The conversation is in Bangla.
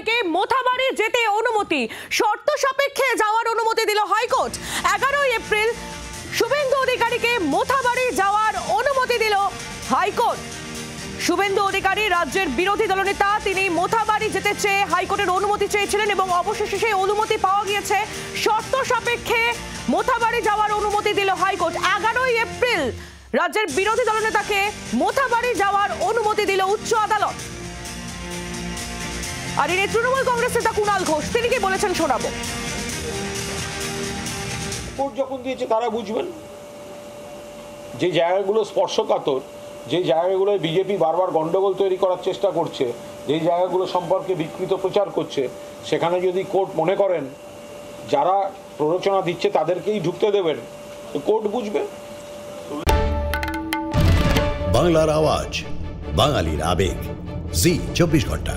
অধিকারীকে মোথাবাড়ি যেতে অনুমতি, শর্ত সাপেক্ষে যাওয়ার অনুমতি দিল হাইকোর্ট। 11 এপ্রিল শুভেন্দু অধিকারীকে মোথাবাড়ি যাওয়ার অনুমতি দিল হাইকোর্ট। শুভেন্দু অধিকারী রাজ্যের বিরোধী দলনেতা, তিনি মোথাবাড়ি যেতে চেয়ে হাইকোর্টের অনুমতি চেয়েছিলেন এবং অবশেষে সেই অনুমতি পাওয়া গিয়েছে। শর্ত সাপেক্ষে মোথাবাড়ি যাওয়ার অনুমতি দিল হাইকোর্ট। 11 এপ্রিল রাজ্যের বিরোধী দলনেতাকে মোথাবাড়ি যাওয়ার অনুমতি দিল উচ্চ আদালত। আর এই তৃণমূল কংগ্রেস নেতা কুণাল ঘোষ, তিনি কি বলেছেন শোনাবো। কোর্ট যখন দিয়েছে তারা বুঝবেন। যে জায়গাগুলো স্পর্শকাতর, যে জায়গাগুলোয় বিজেপি বারবার গন্ডগোল তৈরি করার চেষ্টা করছে, যে জায়গাগুলো সম্পর্কে বিকৃত প্রচার করছে, সেখানে যদি কোর্ট মনে করেন যারা প্ররোচনা দিচ্ছে তাদেরকেই ঢুকতে দেবেন, তো কোর্ট বুঝবে। বাংলার আওয়াজ, বাঙালির আবেগ, জি 24 ঘন্টা।